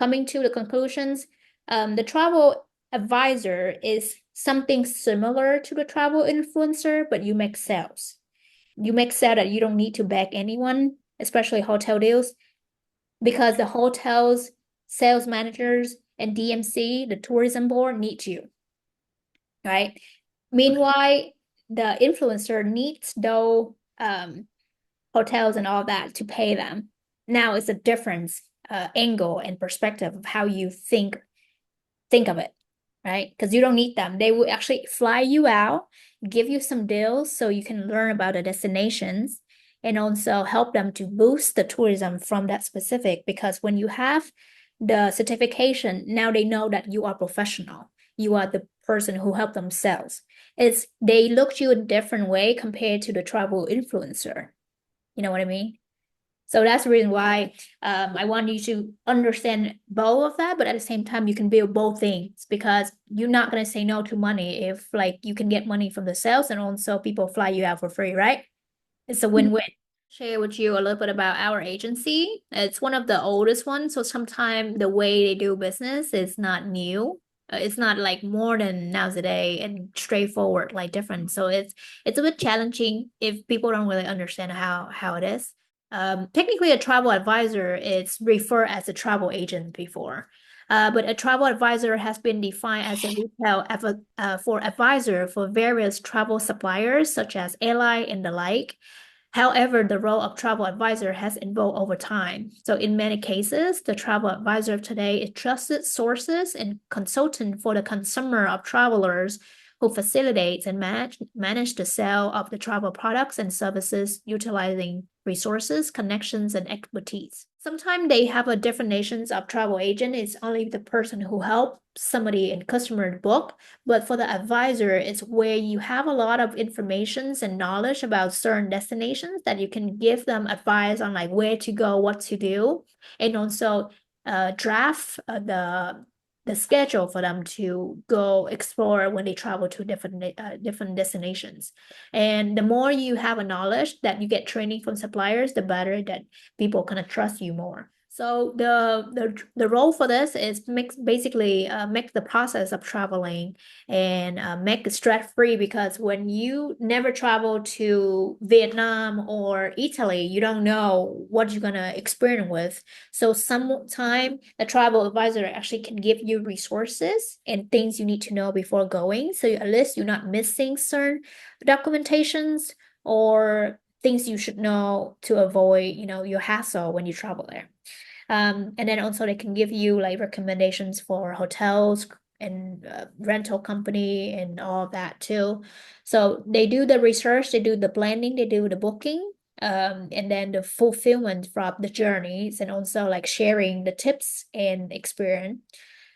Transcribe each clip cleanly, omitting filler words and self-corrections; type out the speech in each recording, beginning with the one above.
coming to the conclusions, the travel advisor is something similar to the travel influencer, but you make sales. You make sale that you don't need to beg anyone, especially hotel deals, because the hotels, sales managers, and DMC, the tourism board, need you, right? Meanwhile, the influencer needs those hotels and all that to pay them. Now it's a different angle and perspective of how you think of it, right? Because you don't need them. They will actually fly you out, give you some deals so you can learn about the destinations and also help them to boost the tourism from that specific. Because when you have the certification, now they know that you are professional. You are the person who helped themselves. It's they look you a different way compared to the travel influencer. You know what I mean? So that's the reason why I want you to understand both of that, but at the same time, you can build both things because you're not going to say no to money if like you can get money from the sales and also people fly you out for free, right? It's a win-win. Share with you a little bit about our agency. It's one of the oldest ones, so sometimes the way they do business is not new. It's not like modern nowadays and straightforward, like different. So it's a bit challenging if people don't really understand how it is. Technically, a travel advisor is referred as a travel agent before. But a travel advisor has been defined as a retail for advisor for various travel suppliers such as airline and the like. However, the role of travel advisor has evolved over time. So in many cases, the travel advisor of today is trusted sources and consultant for the consumer of travelers who facilitates and manage the sale of the travel products and services utilizing resources, connections, and expertise. Sometimes they have a definitions of travel agent is only the person who helps somebody in customer book, but for the advisor, it's where you have a lot of informations and knowledge about certain destinations that you can give them advice on like where to go, what to do, and also draft the schedule for them to go explore when they travel to different destinations. And the more you have a knowledge that you get training from suppliers, the better that people kind of trust you more. So the role for this is make the process of traveling and make it stress free because when you never travel to Vietnam or Italy, you don't know what you're gonna experience with. So sometime the travel advisor actually can give you resources and things you need to know before going. So at least you're not missing certain documentations or things you should know to avoid, your hassle when you travel there. And then also they can give you like recommendations for hotels and rental company and all of that too. So they do the research, they do the planning, they do the booking, and then the fulfillment from the journeys and also like sharing the tips and experience.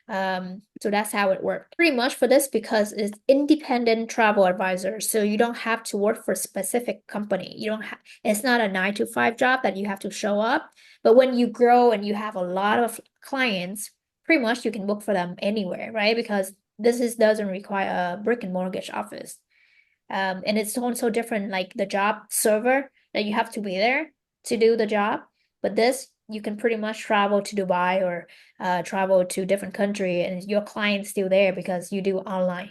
So that's how it works. Pretty much for this because it's independent travel advisor. So you don't have to work for a specific company. You don't have, it's not a 9 to 5 job that you have to show up. But when you grow and you have a lot of clients, pretty much you can book for them anywhere, right? Because doesn't require a brick and mortgage office. And it's also different, like the job server that you have to be there to do the job. But this, you can pretty much travel to Dubai or travel to different country and your client's still there because you do online.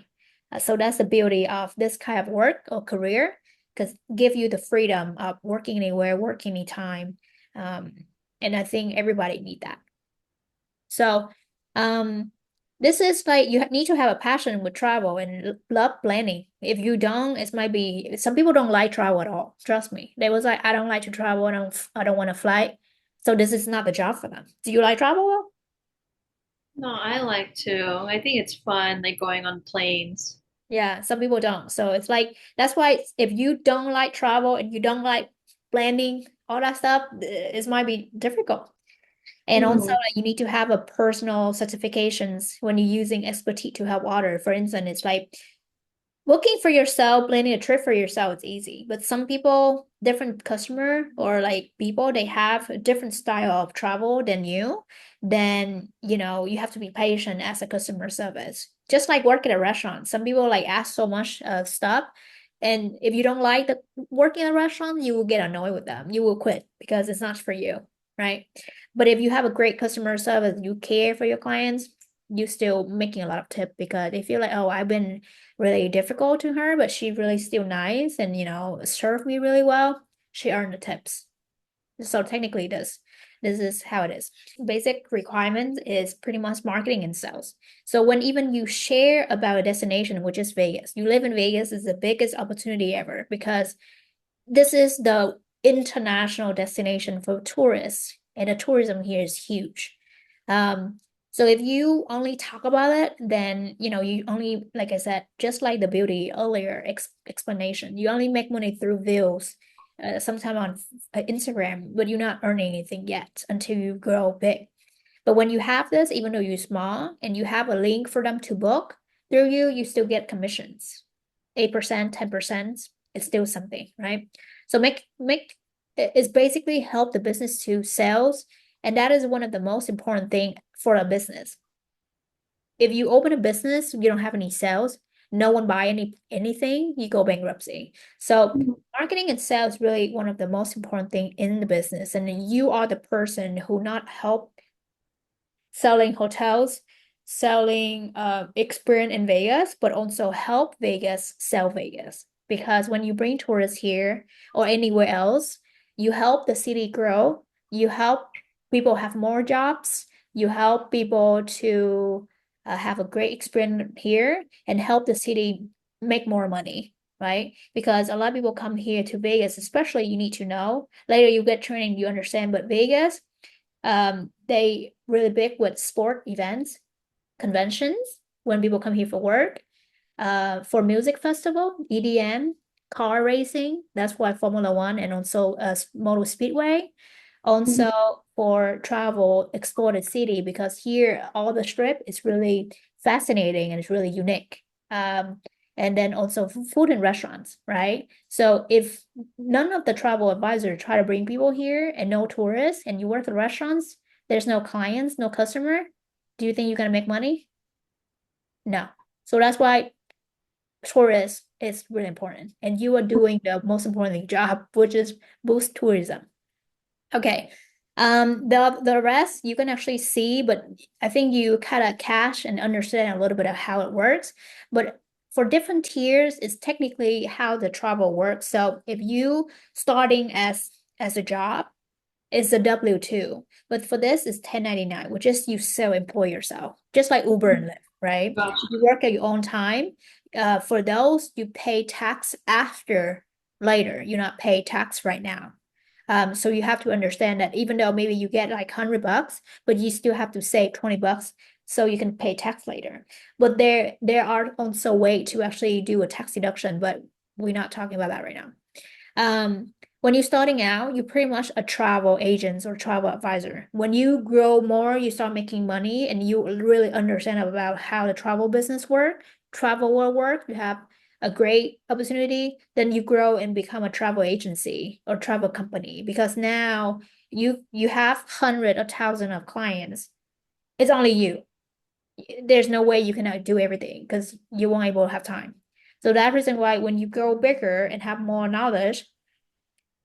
So that's the beauty of this kind of work or career, because give you the freedom of working anywhere, working anytime. Um, and I think everybody need that. So, this is like you need to have a passion with travel and love planning. If you don't, it might be some people don't like travel at all. Trust me. They was like, I don't like to travel. I don't want to fly. So this is not the job for them. Do you like travel? No, I like to. I think it's fun, like going on planes. Yeah, some people don't. So it's like that's why if you don't like travel and you don't like planning, all that stuff, it might be difficult. And also, Mhm. like, you need to have a personal certifications when you're using expertise to help others. For instance, it's like booking for yourself, planning a trip for yourself, it's easy. But some people, different customer or like people, they have a different style of travel than you. Then, you have to be patient as a customer service. Just like work at a restaurant. Some people like ask so much stuff. And if you don't like the work in a restaurant, you will get annoyed with them. You will quit because it's not for you. right? But if you have a great customer service, you care for your clients, you still making a lot of tip because they feel like, oh, I've been really difficult to her, but she really still nice and served me really well. She earned the tips. So technically this is how it is. Basic requirements is pretty much marketing and sales. So when even you share about a destination, which is Vegas, you live in Vegas is the biggest opportunity ever because this is the international destination for tourists, and the tourism here is huge. Um, so if you only talk about it, then you only, like I said, just like the beauty earlier explanation, you only make money through views, sometime on Instagram, but you're not earning anything yet until you grow big. But when you have this, even though you're small and you have a link for them to book through you, you still get commissions. 8%, 10%, it's still something, right? So make it's basically help the business to sales, and that is one of the most important thing for a business. If you open a business, you don't have any sales, no one buy anything, you go bankruptcy. So marketing and sales really one of the most important thing in the business, and you are the person who not help selling hotels, selling experience in Vegas, but also help Vegas sell Vegas. Because when you bring tourists here or anywhere else, you help the city grow, you help people have more jobs, you help people to have a great experience here and help the city make more money, right? Because a lot of people come here to Vegas, especially you need to know. Later you get training, you understand, but Vegas they really big with sport events, conventions when people come here for work, for music festival, EDM, car racing. That's why Formula One and also Motor Speedway. Also for travel, explore the city because here all the strip is really fascinating and it's really unique. And then also food and restaurants, right? So if none of the travel advisors try to bring people here and no tourists and you work at restaurants, there's no clients, no customer, do you think you're gonna make money? No. So that's why tourist is really important. And you are doing the most important job, which is boost tourism. Okay. The rest you can actually see, but I think you kind of cash and understand a little bit of how it works. But for different tiers, it's technically how the travel works. So if you starting as a job, it's a W-2. But for this, it's 1099, which is you self-employ yourself, just like Uber and Lyft, right? Gotcha. You work at your own time. For those, you pay tax after later. You not pay tax right now. So you have to understand that even though maybe you get like $100, but you still have to save $20 so you can pay tax later. But there are also way to actually do a tax deduction, but we're not talking about that right now. When you're starting out, you're pretty much a travel agent or travel advisor. When you grow more, you start making money and you really understand about how the travel business work, travel will work, you have a great opportunity, then you grow and become a travel agency or travel company because now you have hundred or thousand of clients. It's only you. There's no way you can do everything because you won't able to have time. So that reason why when you grow bigger and have more knowledge,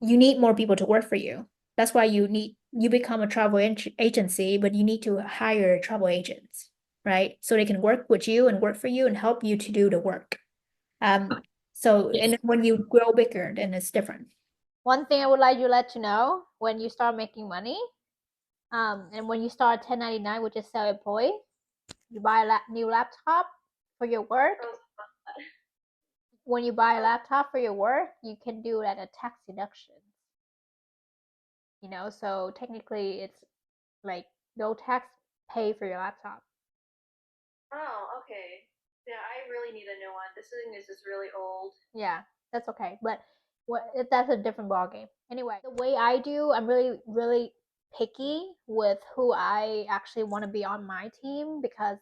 you need more people to work for you. That's why you become a travel agency, but you need to hire travel agents, right? So they can work with you and work for you and help you to do the work. Um, so Yes. and when you grow bigger, then it's different. One thing I would like to let you know when you start making money, and when you start 1099, which is self-employed, you buy a new laptop for your work. When you buy a laptop for your work, you can do that a tax deduction. So technically it's like no tax pay for your laptop. Oh, okay. Yeah, I really need a new one. This thing is just really old. Yeah, that's okay. But that's a different ballgame. Anyway, the way I do, I'm really, really picky with who I actually want to be on my team because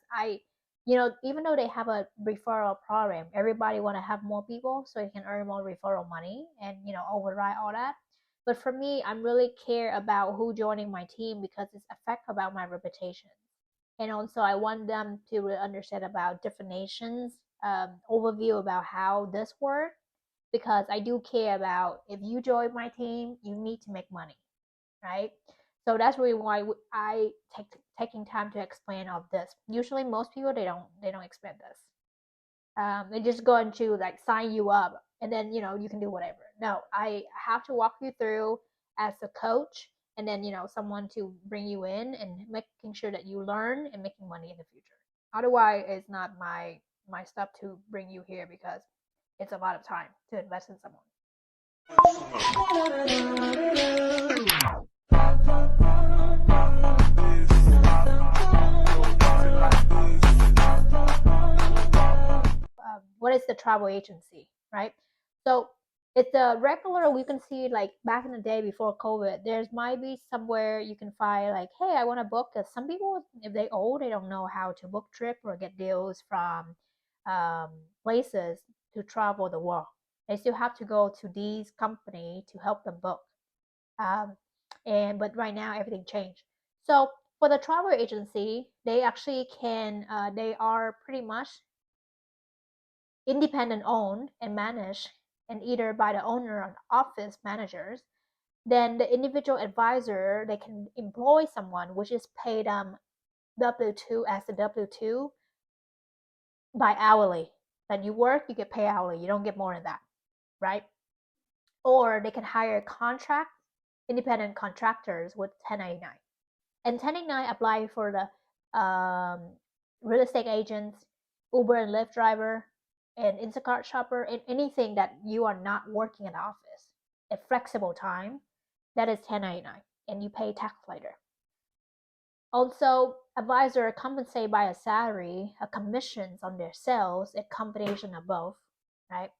even though they have a referral program, everybody want to have more people so they can earn more referral money and override all that. But for me, I'm really care about who joining my team because it's affect about my reputation. And also I want them to really understand about different nations, overview about how this works because I do care about if you join my team, you need to make money, right? So that's really why I taking time to explain all of this. Usually, most people they don't expect this. They're just going to like sign you up, and then you can do whatever. No, I have to walk you through as a coach, and then someone to bring you in and making sure that you learn and making money in the future. Otherwise, it's not my stuff to bring you here because it's a lot of time to invest in someone. What is the travel agency, right? So it's a regular. We can see like back in the day before COVID, there's might be somewhere you can find like, hey, I want to book. Cause some people, if they old, they don't know how to book trip or get deals from um, places to travel the world. They still have to go to these company to help them book. Um, but right now everything changed. So for the travel agency, they actually can. They are pretty much independent owned and managed and either by the owner or office managers. Then the individual advisor, they can employ someone which is paid W2 as a W2 by hourly. When you work, you get paid hourly. You don't get more than that, right? Or they can hire contract independent contractors with 1099. And 1099 apply for the real estate agents, Uber and Lyft driver, and Instacart shopper, and anything that you are not working in the office at flexible time, that is 1099, and you pay tax later. Also, advisor compensated by a salary, a commissions on their sales, a combination of both, right?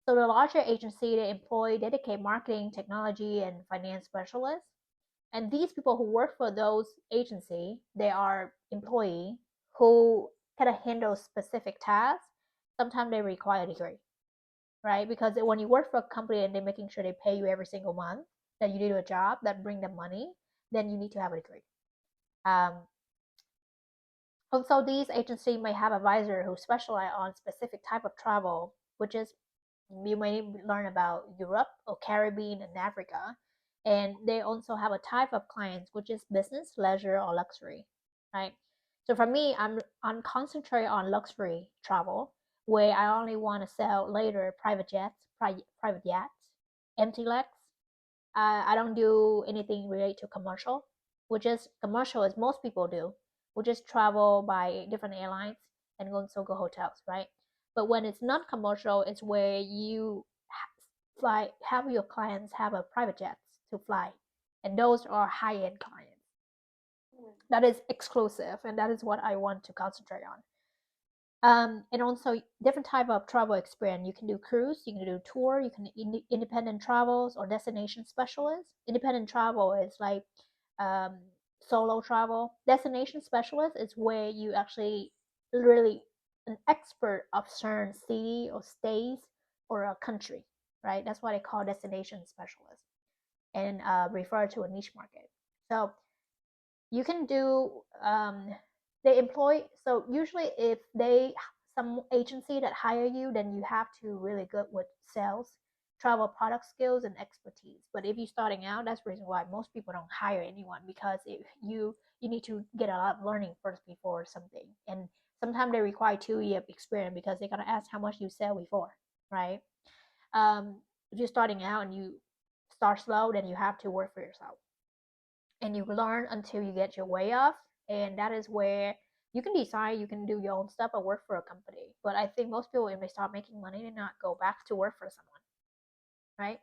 So the larger agency, they employ dedicated marketing, technology, and finance specialists. And these people who work for those agency, they are employee who kind of handle specific tasks. Sometimes they require a degree, right? Because when you work for a company and they're making sure they pay you every single month, that you do a job that bring them money, then you need to have a degree. Um, Also, these agencies may have advisor who specialize on specific type of travel, which is you may learn about Europe or Caribbean and Africa. And they also have a type of clients which is business, leisure, or luxury, right? So for me, I'm concentrating on luxury travel, where I only want to sell later private jets, private yachts, empty legs. I don't do anything related to commercial, which is commercial as most people do, which is travel by different airlines and also go hotels, right? But when it's not commercial, it's where you fly, have your clients have a private jets to fly, and those are high end clients. That is exclusive, and that is what I want to concentrate on. And also different type of travel experience. You can do cruise, you can do tour, you can independent travels or destination specialist. Independent travel is like um, solo travel. Destination specialist is where you actually really an expert of certain city or states or a country, right? That's why they call destination specialist and refer to a niche market. So you can do they employ, so usually if they some agency that hire you, then you have to really good with sales, travel product skills and expertise. But if you're starting out, that's the reason why most people don't hire anyone, because if you need to get a lot of learning first before something. And sometimes they require 2 year experience because they're going to ask how much you sell before, right? If you're starting out and you start slow, then you have to work for yourself and you learn until you get your way off. And that is where you can decide you can do your own stuff or work for a company. But I think most people, when they start making money, they not go back to work for someone, right?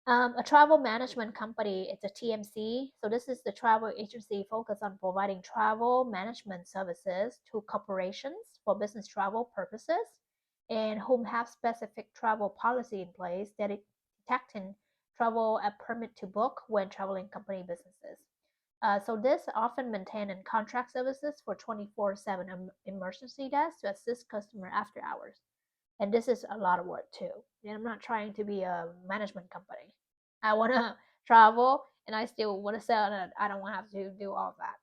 A travel management company, it's a TMC. So this is the travel agency focused on providing travel management services to corporations for business travel purposes, and whom have specific travel policy in place that detecting travel a permit to book when traveling company businesses. So this often maintain and contract services for 24/7 emergency desk to assist customer after hours. And this is a lot of work too. And I'm not trying to be a management company. I want to travel and I still want to sell, and I don't want to have to do all of that.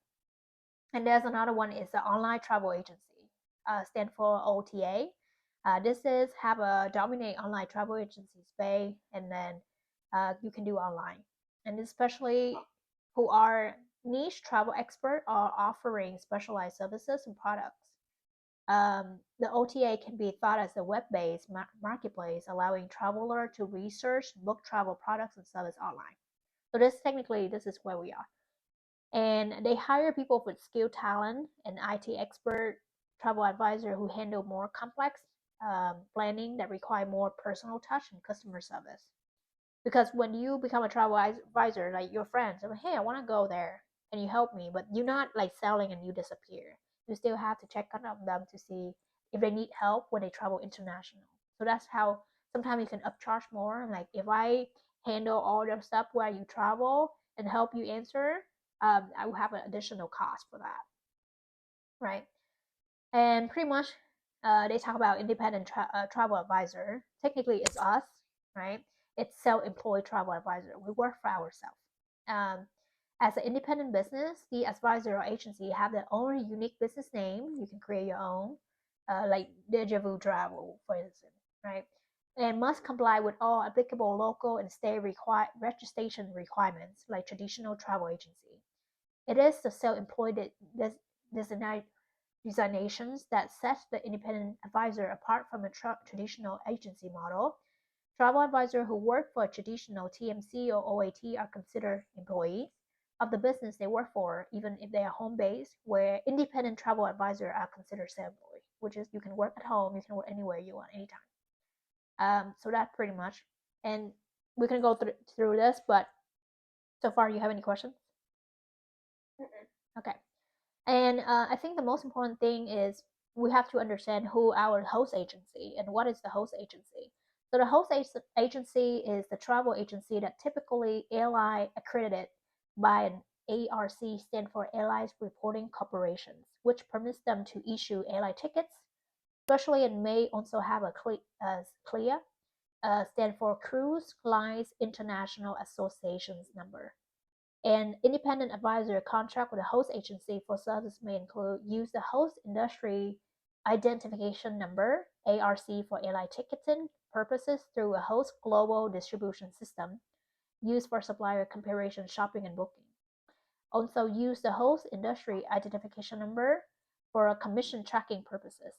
And there's another one is the online travel agency, stand for OTA. This is have a dominate online travel agency space, and then you can do online, and especially who are niche travel expert are offering specialized services and products. The OTA can be thought as a web-based marketplace, allowing traveler to research, book travel products and service online. So this is where we are. And they hire people with skilled talent, an IT expert, travel advisor who handle more complex planning that require more personal touch and customer service. Because when you become a travel advisor, like your friends are like, hey, I want to go there, and you help me, but you're not like selling and you disappear. You still have to check on them to see if they need help when they travel international. So that's how sometimes you can upcharge more. Like if I handle all the stuff where you travel and help you answer, I will have an additional cost for that, right? And pretty much, they talk about independent travel advisor. Technically, it's us, right? It's self-employed travel advisor. We work for ourselves. Um, as an independent business, the advisor or agency have their own unique business name. You can create your own, like Deja Vu Travel, for instance, right? And must comply with all applicable local and state registration requirements, like traditional travel agency. It is the self-employed designations that set the independent advisor apart from a traditional agency model. Travel advisors who work for a traditional TMC or OAT are considered employees of the business they work for, even if they are home based, where independent travel advisors are considered self-employed, which is you can work at home, you can work anywhere you want, anytime. So that's pretty much. And we can go through this, but so far, you have any questions? Okay. And I think the most important thing is we have to understand who our host agency and what is the host agency. So the host agency is the travel agency that typically airline accredited by an ARC, stand for Airlines Reporting Corporations, which permits them to issue airline tickets, especially and may also have a CLIA, stand for Cruise Lines International Associations number. An independent advisor contract with a host agency for service may include use the host industry identification number (ARC) for airline ticketing purposes through a host global distribution system, used for supplier comparison, shopping, and booking. Also use the host industry identification number for commission tracking purposes.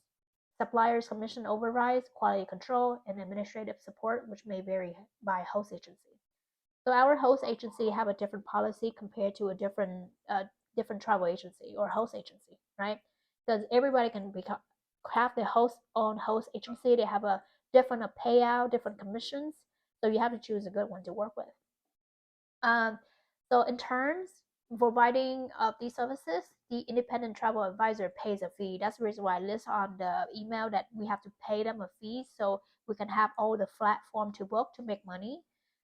Suppliers' commission overrides, quality control, and administrative support, which may vary by host agency. So our host agency have a different policy compared to a different travel agency or host agency, right? Because everybody can have their own host agency. They have a different payout, different commissions. So you have to choose a good one to work with. Um, so in terms of providing these services, the independent travel advisor pays a fee. That's the reason why I list on the email that we have to pay them a fee so we can have all the platform to book to make money,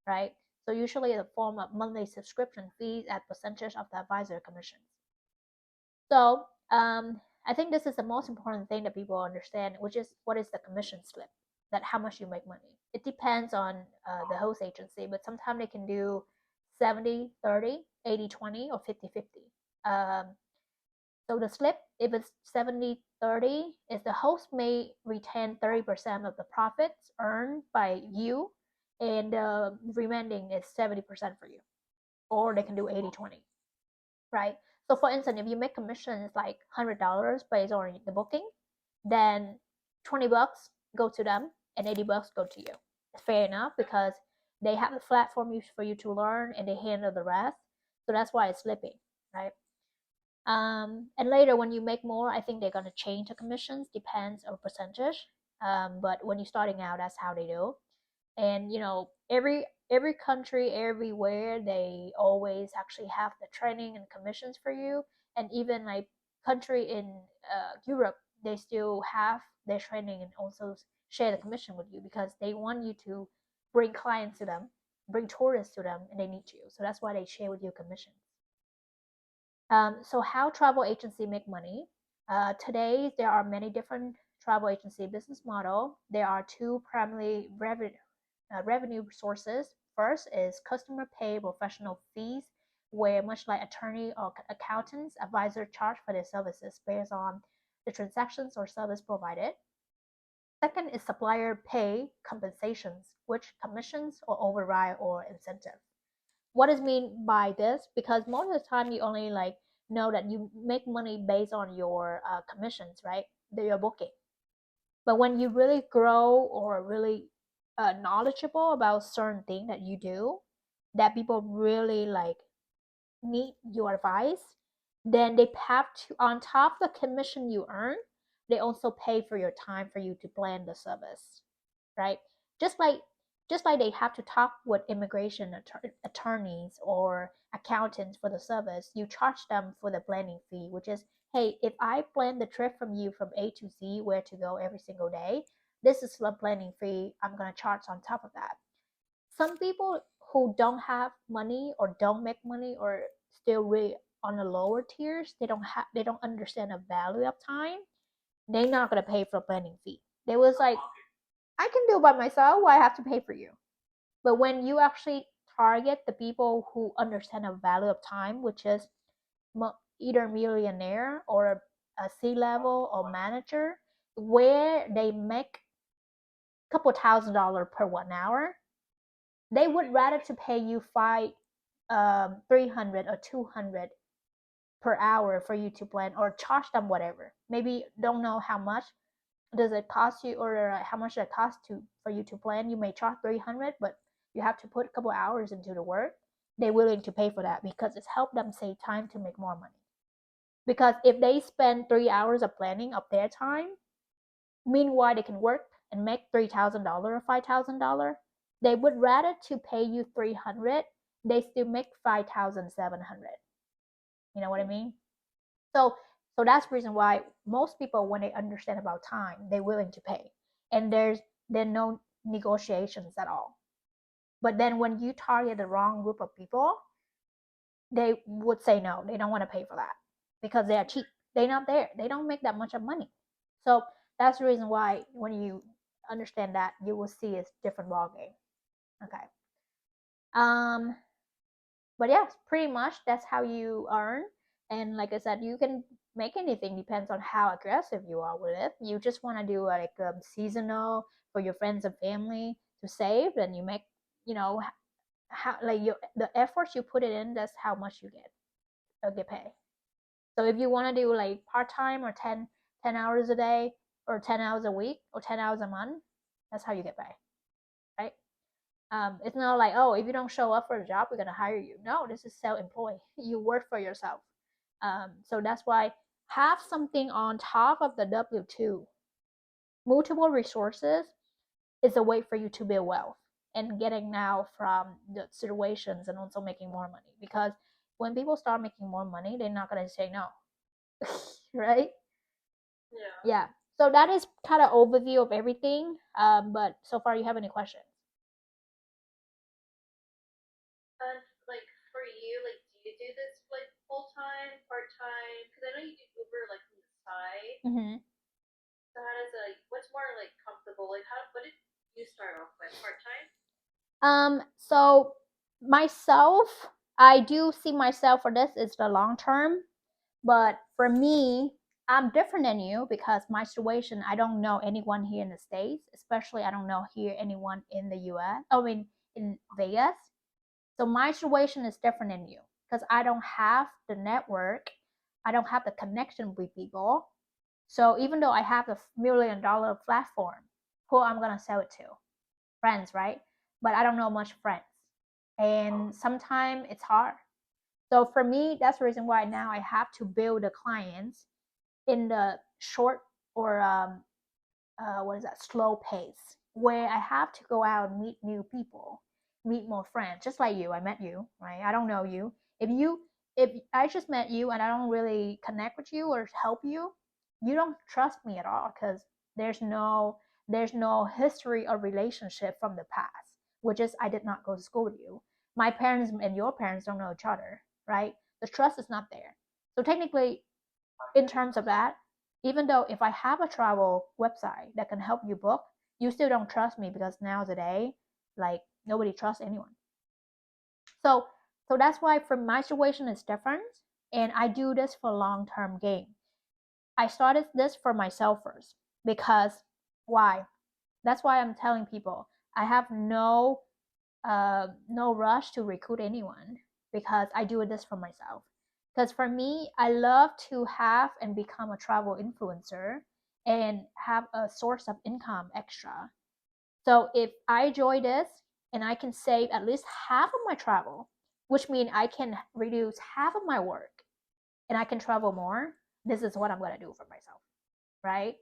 right? So usually in the form of monthly subscription fees at percentage of the advisor commissions. So I think this is the most important thing that people understand, which is what is the commission slip, that how much you make money. It depends on the host agency, but sometimes they can do 70-30, 80-20, or 50-50. So the slip, if it's 70-30, is the host may retain 30% of the profits earned by you, and the remaining is 70% for you. Or they can do 80-20, right? So for instance, if you make commissions like $100 based on the booking, then 20 bucks go to them and 80 bucks go to you. It's fair enough because they have the platform for you to learn and they handle the rest. So that's why it's slipping, right? And later when you make more, I think they're gonna change the commissions, depends on percentage. But when you're starting out, that's how they do. And you know, every country, everywhere, they always actually have the training and commissions for you. And even like country in Europe, they still have their training and also share the commission with you because they want you to bring clients to them, bring tourists to them, and they need you. So that's why they share with you commissions. So how travel agency make money? Today, there are many different travel agency business model. There are two primary revenue sources. First is customer pay professional fees, where much like attorney or accountants, advisor charge for their services based on the transactions or service provided. Second is supplier pay compensations, which commissions or override or incentive. What is mean by this? Because most of the time you only like know that you make money based on your commissions, right? That you're booking. But when you really grow or really knowledgeable about certain thing that you do, that people really like need your advice, then they have to, on top of the commission you earn, they also pay for your time for you to plan the service, right? Just like just like they have to talk with immigration attorneys or accountants for the service, you charge them for the planning fee, which is, hey, if I plan the trip from you from A to Z, where to go every single day, this is the planning fee I'm going to charge on top of that. Some people who don't have money or don't make money or still really on the lower tiers, they don't understand the value of time. They're not gonna pay for a planning fee. They was like, I can do it by myself. Why I have to pay for you? But when you actually target the people who understand the value of time, which is either millionaire or a C-level or manager, where they make a couple $1,000 per 1 hour, they would rather to pay you 300 or 200 per hour for you to plan, or charge them whatever. Maybe don't know how much does it cost you, or how much it costs to for you to plan. You may charge 300, but you have to put a couple hours into the work. They're willing to pay for that because it's helped them save time to make more money. Because if they spend 3 hours of planning of their time, meanwhile they can work and make $3,000 or $5,000, they would rather to pay you 300. They still make 5,700. You know what I mean? So so that's the reason why most people, when they understand about time, they're willing to pay, and there's no negotiations at all. But then when you target the wrong group of people, they would say no, they don't want to pay for that because they are cheap. They're not there. They don't make that much of money. So that's the reason why when you understand that, you will see it's different ball game. Okay. Um, but yeah, pretty much that's how you earn. And like I said, you can make anything, depends on how aggressive you are with it. You just want to do like seasonal for your friends and family to save, then you make, you know, how like the efforts you put it in, that's how much you get paid. So if you want to do like part-time or 10 hours a day or 10 hours a week or 10 hours a month, that's how you get paid, right? It's not like, oh, if you don't show up for a job, we're gonna hire you. No, this is self-employed. You work for yourself. So that's why have something on top of the W-2. Multiple resources is a way for you to build wealth and getting now from the situations and also making more money. Because when people start making more money, they're not gonna say no, right? Yeah. Yeah. So that is kind of overview of everything. But so far, you have any questions? And like for you, like do you do this like full time, part time? Because I know you do Uber like from the side. Mm-hmm. So how does what's more like comfortable? Like how what did you start off with? Part time? So myself, I do see myself for this is the long term, but for me, I'm different than you because my situation, I don't know anyone here in the States, especially I don't know here anyone in the US, I mean in Vegas. So my situation is different than you because I don't have the network, I don't have the connection with people. So even though I have a $1 million platform, who I'm gonna sell it to? Friends, right? But I don't know much friends. And sometimes it's hard. So for me, that's the reason why now I have to build the clients in the short or what is that, slow pace, where I have to go out and meet new people, meet more friends, just like you. I met you, right? I don't know you. If I just met you and I don't really connect with you or help you, you don't trust me at all because there's no there's no history or relationship from the past, which is I did not go to school with you. My parents and your parents don't know each other, right? The trust is not there. So technically, in terms of that, even though if I have a travel website that can help you book, you still don't trust me because nowadays, like nobody trusts anyone. So so that's why for my situation is different, and I do this for long term gain. I started this for myself first because why? That's why I'm telling people I have no no rush to recruit anyone because I do this for myself. Because for me, I love to have and become a travel influencer and have a source of income extra. So if I enjoy this and I can save at least half of my travel, which means I can reduce half of my work and I can travel more, this is what I'm going to do for myself, right?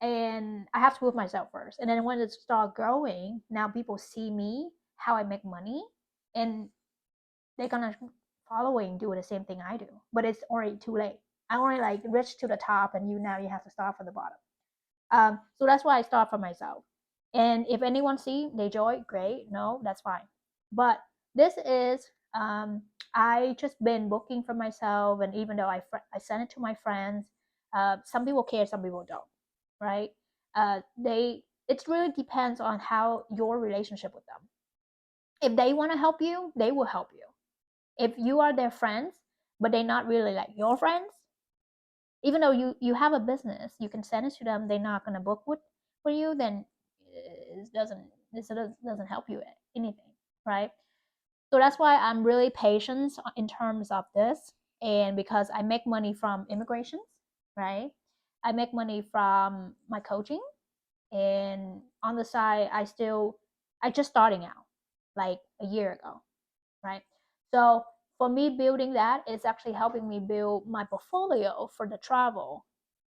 And I have to prove myself first. And then when it starts growing, now people see me, how I make money, and they're gonna following do the same thing I do. But it's already too late. I already like reached to the top, and you have to start from the bottom. So that's why I start for myself. And if anyone see they enjoy, great. No, that's fine. But this is I just been booking for myself, and even though I send it to my friends, some people care, some people don't, right? They it really depends on how your relationship with them. If they want to help you, they will help you. If you are their friends, but they're not really like your friends, even though you have a business, you can send it to them. They're not gonna book with you, then it doesn't doesn't help you at anything, right? So that's why I'm really patient in terms of this, and because I make money from immigrations, right? I make money from my coaching, and on the side, I just starting out, like a year ago, right? So for me, building that is actually helping me build my portfolio for the travel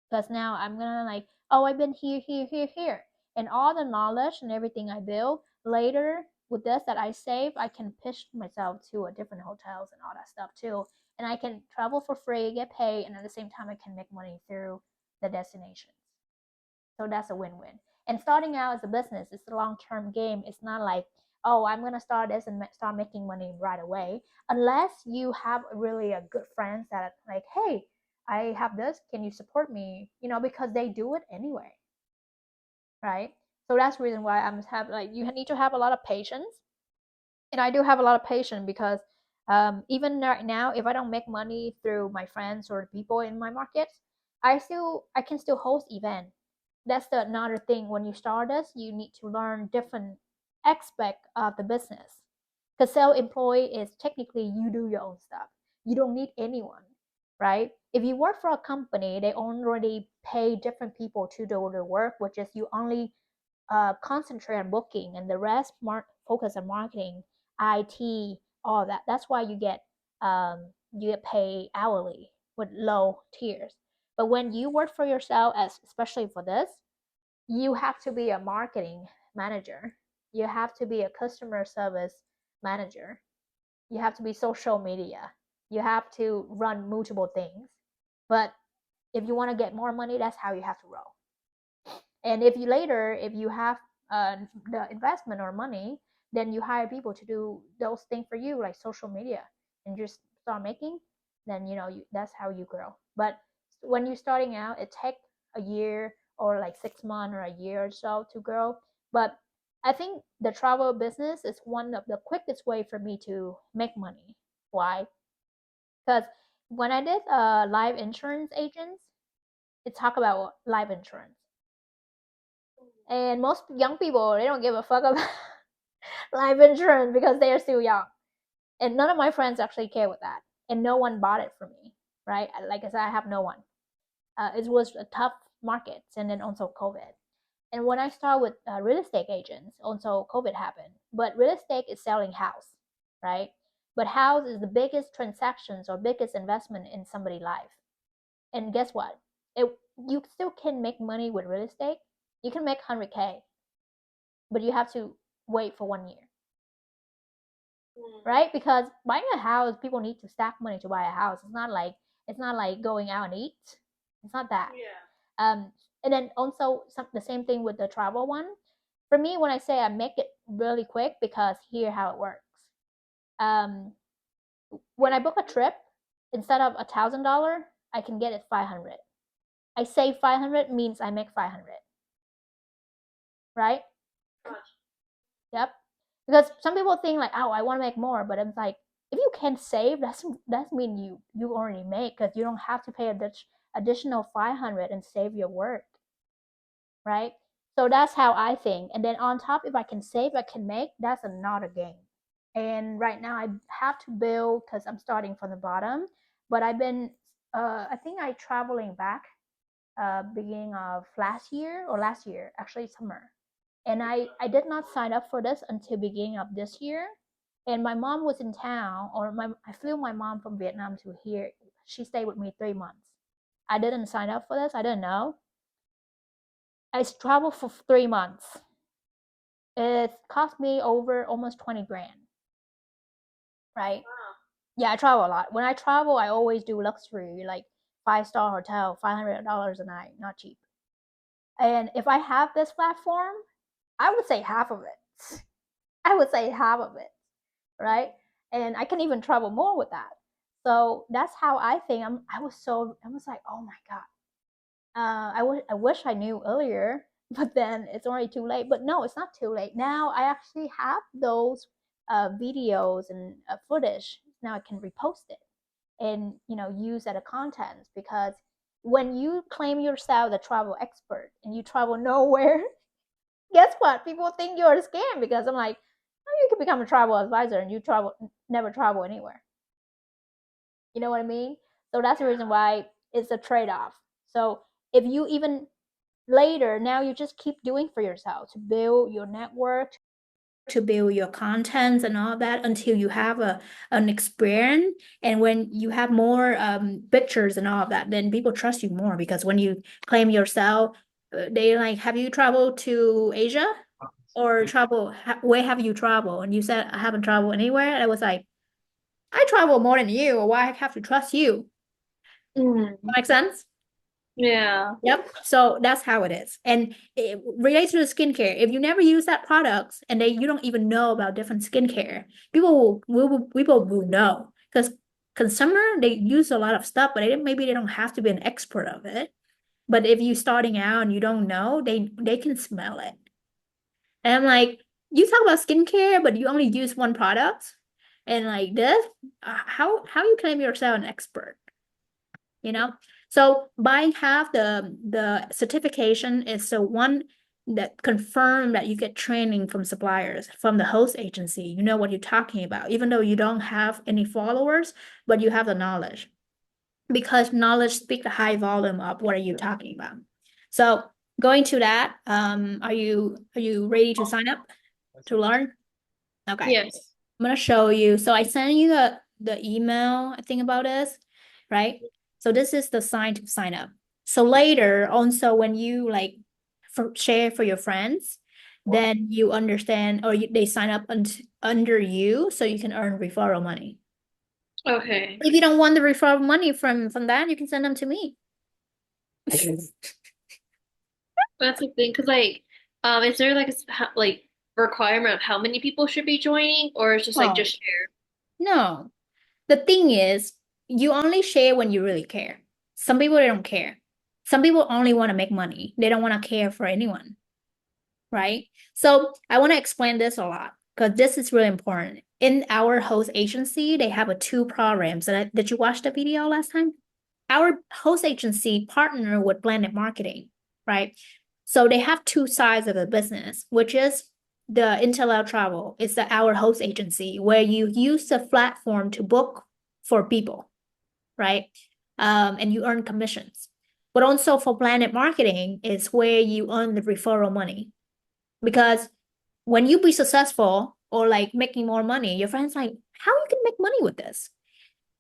because now I'm gonna like, oh, I've been here, here, here, here, and all the knowledge and everything I build later with this that I save, I can pitch myself to a different hotels and all that stuff too, and I can travel for free, get paid, and at the same time I can make money through the destinations. So that's a win-win. And starting out as a business, it's a long-term game. It's not like, oh, I'm gonna start this and start making money right away, unless you have really a good friends that are like, hey, I have this. Can you support me? Because they do it anyway, right? So that's the reason why I'm have like you need to have a lot of patience, and I do have a lot of patience because even right now, if I don't make money through my friends or people in my markets, I can still host event. That's the another thing. When you start this, you need to learn different aspect of the business. Because self-employed is technically you do your own stuff. You don't need anyone, right? If you work for a company, they already pay different people to do the work, which is you only concentrate on booking, and the rest focus on marketing, IT, all that. That's why you get paid hourly with low tiers. But when you work for yourself, as especially for this, you have to be a marketing manager. You have to be a customer service manager. You have to be social media. You have to run multiple things. But if you want to get more money, that's how you have to roll. And if you have the investment or money, then you hire people to do those things for you, like social media, and just start making. Then that's how you grow. But when you're starting out, it takes a year or like 6 months or a year or so to grow. But I think the travel business is one of the quickest way for me to make money. Why? Because when I did life insurance agents, it talk about life insurance, and most young people, they don't give a fuck about life insurance because they are still young. And none of my friends actually care with that. And no one bought it for me, right? Like I said, I have no one. It was a tough market, and then also COVID. And when I started with real estate agents, also COVID happened. But real estate is selling house, right? But house is the biggest transactions or biggest investment in somebody's life. And guess what? You still can make money with real estate. You can make 100K, but you have to wait for 1 year, right? Because buying a house, people need to stack money to buy a house. It's not like going out and eat. It's not that. Yeah. And then also the same thing with the travel one. For me, when I say I make it really quick, because here how it works. Um, when I book a trip, instead of $1,000, I can get it 500. I say 500 means I make 500, right? Gotcha. Yep. Because some people think like, oh, I want to make more, but it's like if you can save, that's mean you already make, because you don't have to pay additional 500 and save your work, right? So that's how I think. And then on top, if I can save, I can make. That's another game. And right now I have to build because I'm starting from the bottom. But I've been, I think I traveling back beginning of last year, actually summer. And I did not sign up for this until beginning of this year. And my mom was in town, or I flew my mom from Vietnam to here. She stayed with me 3 months. I didn't sign up for this. I didn't know. I traveled for 3 months. It cost me over almost 20 grand, right? Wow. Yeah, I travel a lot. When I travel, I always do luxury, like 5-star hotel, $500 a night, not cheap. And if I have this platform, I would say half of it. I would say half of it, right? And I can even travel more with that. So that's how I think. I was like, oh my god. I wish I knew earlier, but then it's already too late. But no, it's not too late. Now I actually have those videos and footage. Now I can repost it and use that as content, because when you claim yourself the travel expert and you travel nowhere, guess what? People think you're a scam, because I'm like, oh, you can become a travel advisor and you never travel anywhere. You know what I mean? So that's the Yeah. reason why it's a trade off. So if you even later, now you just keep doing for yourself to build your network, to build your contents and all that until you have an experience. And when you have more pictures and all of that, then people trust you more, because when you claim yourself, they like, have you traveled to Asia or where have you traveled? And you said, I haven't traveled anywhere. And I was like, I travel more than you. Why I have to trust you? That Mm. makes sense? Yeah. Yep. So that's how it is. And it relates to the skincare. If you never use that product and you don't even know about different skincare, people will know, because consumer, they use a lot of stuff, but maybe they don't have to be an expert of it. But if you starting out and you don't know, they can smell it. And I'm like, you talk about skincare, but you only use one product, and like this, how you claim yourself an expert? you know so buying half the certification is the one that confirm that you get training from suppliers, from the host agency. You know what you're talking about, even though you don't have any followers, but you have the knowledge, because knowledge speaks the high volume of what are you talking about. So going to that, are you ready to sign up to learn? Okay. Yes. I'm gonna show you. So I sent you the email, I think, about this, right? So this is the sign to sign up. So later, also when you like share for your friends, then you understand, or they sign up under you, so you can earn referral money. Okay. If you don't want the referral money from that, you can send them to me. That's the thing, because is there like like requirement of how many people should be joining, or it's just like Oh, just share? no. The thing is, you only share when you really care. Some people, they don't care. Some people only want to make money. They don't want to care for anyone, right? So I want to explain this a lot, because this is really important. In our host agency, they have two programs. Did you watch the video last time? Our host agency partner with Blended Marketing, right? So they have two sides of the business, which is the Intellectual Travel. It's our host agency, where you use the platform to book for people, right? And you earn commissions. But also for Planet Marketing is where you earn the referral money. Because when you be successful or like making more money, your friends like, how you can make money with this?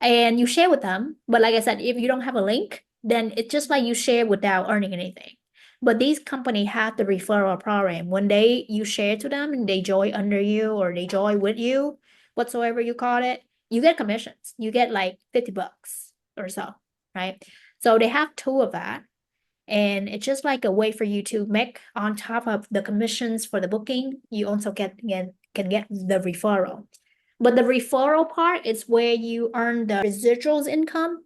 And you share with them. But like I said, if you don't have a link, then it's just like you share without earning anything. But these companies have the referral program. When you share to them and they join under you or they join with you, whatsoever you call it, you get commissions. You get like $50 or so, right? So they have two of that. And it's just like a way for you to make, on top of the commissions for the booking, you also can get the referral. But the referral part is where you earn the residuals income.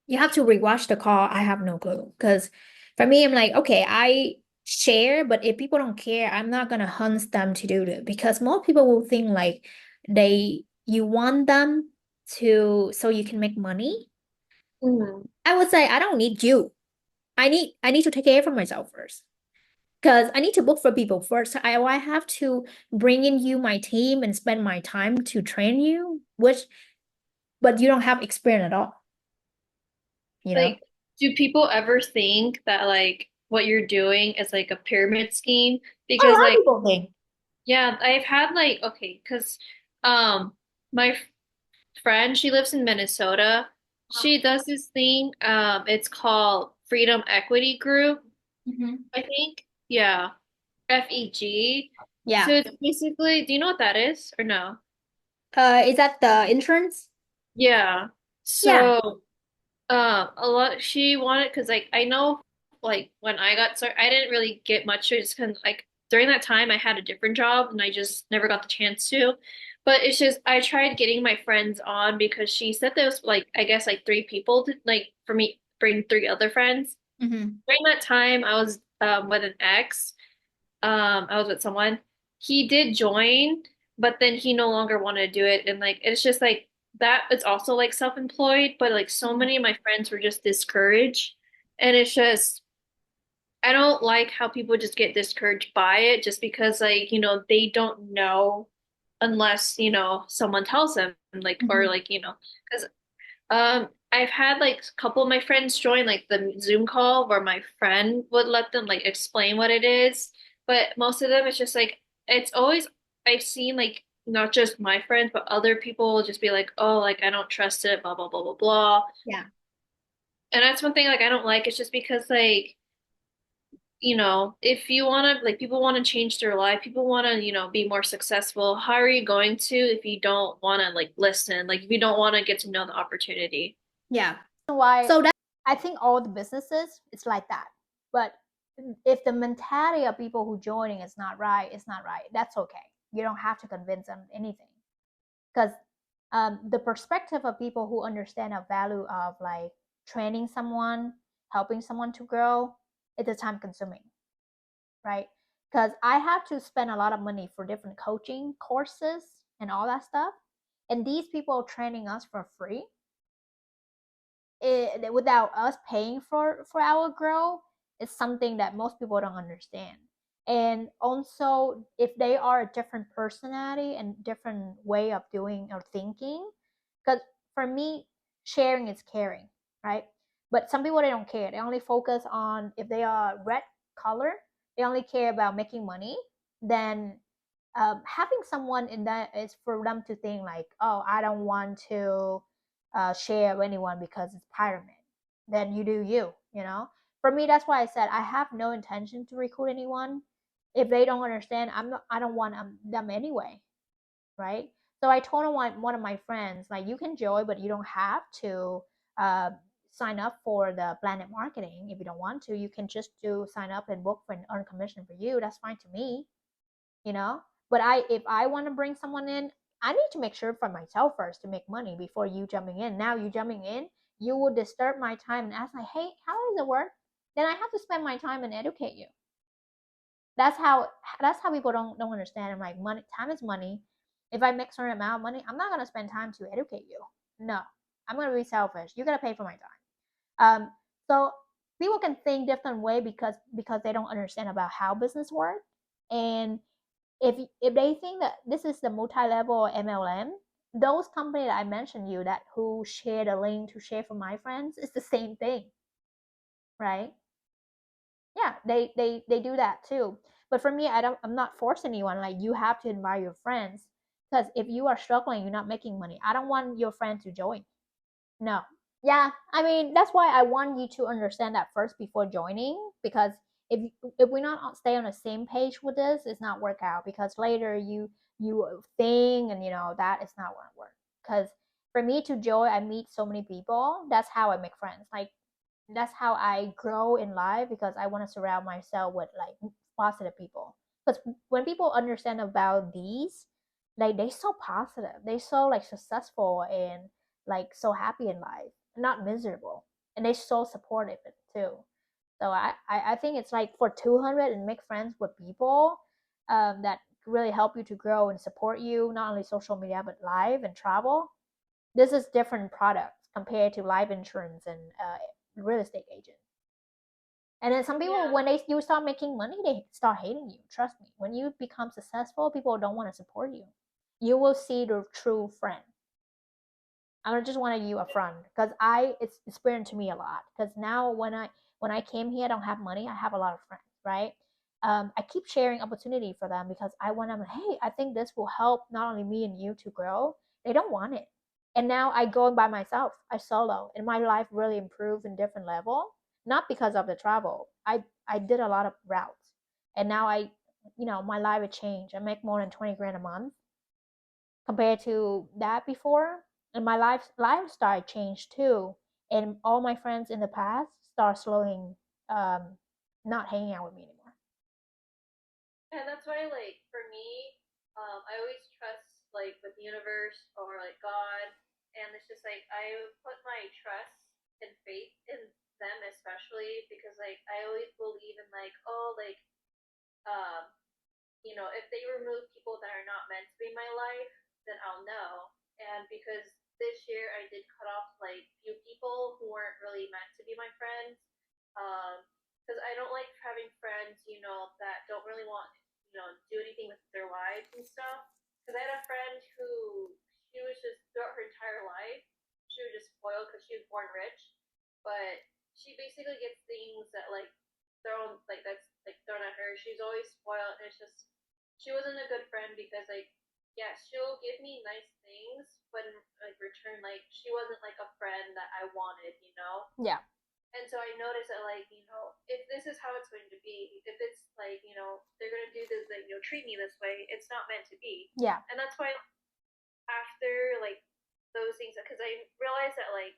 You have to rewatch the call. I have no clue. Because for me, I'm like, okay, I share, but if people don't care, I'm not gonna hunt them to do it, because most people will think like you want them to so you can make money. Mm. I would say I don't need you. I need to take care of myself first. because I need to book for people first. I have to bring in you my team and spend my time to train you, which but you don't have experience at all, you know? Like, do people ever think that like what you're doing is like a pyramid scheme? A Because lot of like, people think. yeah, I've had like, okay, because my friend, she lives in Minnesota. She does this thing. It's called Freedom Equity Group, Mhm. I think. Yeah, FEG. So Yeah. it's basically, do you know what that is or no? Is that the insurance? Yeah. Yeah. So a lot she wanted because like I know like when I got started, I didn't really get much just because like during that time I had a different job and I just never got the chance to. But it's just I tried getting my friends on because she said there was like I guess like three people to like for me bring three other friends. Hmm. During that time I was with an ex. I was with someone. He did join, but then he no longer wanted to do it. And like it's just like that it's also like self-employed, but like so many of my friends were just discouraged. And it's just I don't like how people just get discouraged by it just because like, they don't know unless, someone tells them like or Hmm. like, because I've had like a couple of my friends join like the Zoom call where my friend would let them like explain what it is, but most of them it's just like it's always I've seen like not just my friends but other people will just be like, "Oh, like I don't trust it, blah blah blah blah blah." Yeah. And that's one thing like I don't like. It's just because like, if you want to like people want to change their life, people want to, be more successful. How are you going to if you don't want to like listen? Like if you don't want to get to know the opportunity? Yeah. Why So that I think all the businesses it's like that. But if the mentality of people who joining is not right, it's not right. That's okay. You don't have to convince them anything because the perspective of people who understand the value of like training someone, helping someone to grow, it's a time consuming, right? Because I have to spend a lot of money for different coaching courses and all that stuff, and these people training us for free without us paying for our growth is something that most people don't understand. And also if they are a different personality and different way of doing or thinking, because for me sharing is caring, right? But some people they don't care, they only focus on if they are red color, they only care about making money. Then having someone in that is for them to think like, oh, I don't want to share with anyone because it's pyramid. Then you do you, you know. For me, that's why I said I have no intention to recruit anyone. If they don't understand, I don't want them anyway, right? So I told one of my friends like, you can join, but you don't have to uh, sign up for the planet marketing. If you don't want to, you can just do sign up and book for and earn commission for you. That's fine to me, you know. But if I want to bring someone in, I need to make sure for myself first to make money before you jumping in. Now you jumping in, you will disturb my time and ask like, hey, how does it work? Then I have to spend my time and educate you. That's how people don't understand. I'm like, money, time is money. If I make a certain amount of money, I'm not gonna spend time to educate you. No, I'm gonna be selfish. You gotta pay for my time. So people can think different way because they don't understand about how business works. And if they think that this is the multi-level MLM, those companies that I mentioned you that who share the link to share for my friends, it's the same thing, right? Yeah, they do that too. But for me, I'm not forcing anyone like you have to invite your friends, because if you are struggling, you're not making money. I don't want your friend to join. No. Yeah, I mean that's why I want you to understand that first before joining, because if we not stay on the same page with this, it's not work out, because later you think and that is not gonna work. Because for me to join, I meet so many people. That's how I make friends. Like that's how I grow in life, because I want to surround myself with like positive people. Because when people understand about these, like they so positive, they so like successful and like so happy in life, not miserable, and they so supportive too. So I think it's like for 200 and make friends with people that really help you to grow and support you, not only social media but live and travel. This is different products compared to life insurance and real estate agent. And then some people, Yeah. when you start making money, they start hating you. Trust me. When you become successful, people don't want to support you. You will see the true friend. I just wanted you a friend because it's experienced to me a lot. Because now when I came here, I don't have money. I have a lot of friends, right? I keep sharing opportunity for them because I want them. Hey, I think this will help not only me and you to grow. They don't want it, and now I go by myself. I solo, and my life really improved in different level. Not because of the travel. I did a lot of routes, and now my life has changed. I make more than 20 grand a month compared to that before, and my lifestyle changed too, and all my friends in the past start slowing, not hanging out with me anymore. And that's why, like, for me, I always trust, like, with the universe or, like, God. And it's just, like, I put my trust and faith in them, especially because, like, I always believe in, like, oh, like, um, if they remove people that are not meant to be in my life, then I'll know. And because this year I did cut off, like, few people who weren't really meant to be my friends. Because I don't like having friends, that don't really want, do anything with their lives and stuff. Because I had a friend who she was just throughout her entire life, she was just spoiled because she was born rich, but she basically gets things that like that's like thrown at her. She's always spoiled, and it's just she wasn't a good friend because like yeah, she'll give me nice things, but in like return, like she wasn't like a friend that I wanted. Yeah, And so I noticed that, like, if this is how it's going to be, if it's like, they're going to do this, like, treat me this way, it's not meant to be. yeah, And that's why after, like, those things, because I realized that, like,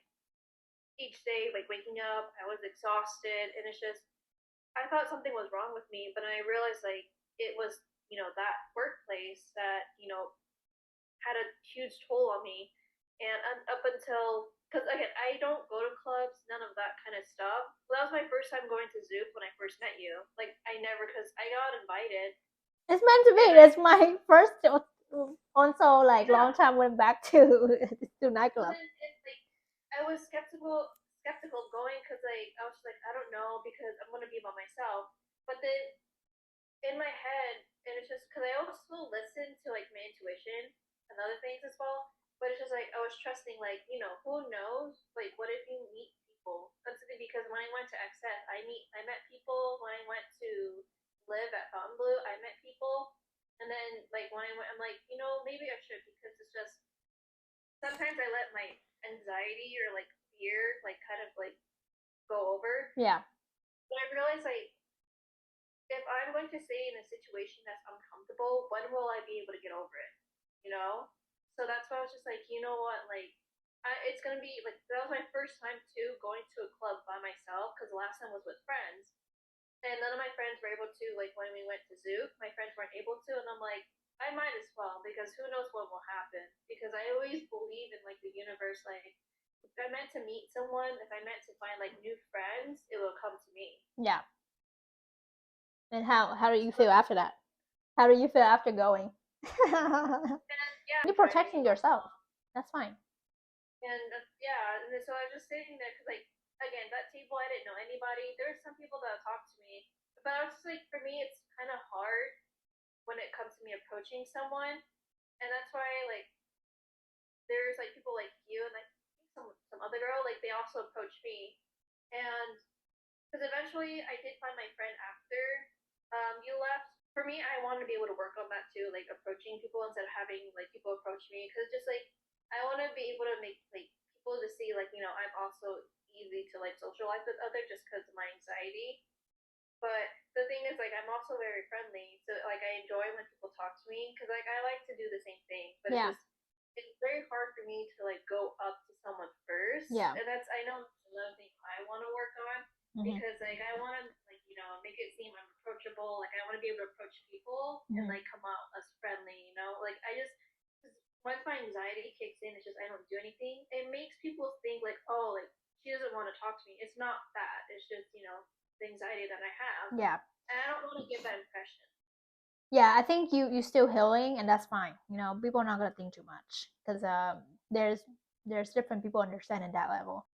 each day, like, waking up, I was exhausted, and it's just, I thought something was wrong with me, but I realized, like, it was, that workplace that, had a huge toll on me. And up until, because again, I don't go to clubs, none of that kind of stuff. Well, that was my first time going to Zoop when I first met you. Like, I never, because I got invited. it's meant to be. And That's my first also like yeah. long time went back to Well, nightclub. then like, I was skeptical going because like I was just like, I don't know because I'm gonna be by myself. But then in my head, and it's just because I also listen to like my intuition and other things as well. But it's just like I was trusting, like, who knows? Like, what if you meet people? That's the thing, because when I went to XS, I met people. When I went to live at Fontainebleau, I met people. And then like when I went, I'm like, maybe I should, because it's just sometimes I let my anxiety or like fear like kind of like go over. Yeah, But I realize like if I'm going to stay in a situation that's uncomfortable, when will I be able to get over it? You know? So that's why I was just like, you know what, like it's gonna be like that was my first time too going to a club by myself because the last time was with friends, and none of my friends were able to, like, when we went to Zoo, my friends weren't able to, and I'm like, I might as well because who knows what will happen? Because I always believe in like the universe, like if I meant to meet someone, if I meant to find like new friends, it will come to me. yeah. And how do you feel after that? How do you feel after going? And yeah, You're I'm driving protecting home. yourself. That's fine. And yeah, and so I was just sitting there because, like, again, that table, I didn't know anybody. There were some people that talked to me, but I was just like, for me, it's kind of hard when it comes to me approaching someone, and that's why, like, there's like people like you and like some other girl, like they also approached me, and because eventually I did find my friend after you left. For me, I want to be able to work on that too, like approaching people instead of having like people approach me, because just like I want to be able to make like people to see like I'm also easy to like socialize with other just because of my anxiety. But the thing is, like, I'm also very friendly, so like I enjoy when people talk to me because like I like to do the same thing, but Yeah, it's very hard for me to like go up to someone first, yeah. and that's I know that's another thing I want to work on Hmm. because like I want to like make it seem I'm approachable, like I want to be able to approach people and Hmm. like come out as friendly, like I just. 'Cause once my anxiety kicks in, it's just I don't do anything. It makes people think like, oh, like she doesn't want to talk to me. It's not that. It's just the anxiety that I have, Yeah, and I don't want to give that impression. yeah. I think you still healing, and that's fine. People are not gonna think too much because there's different people understanding that level.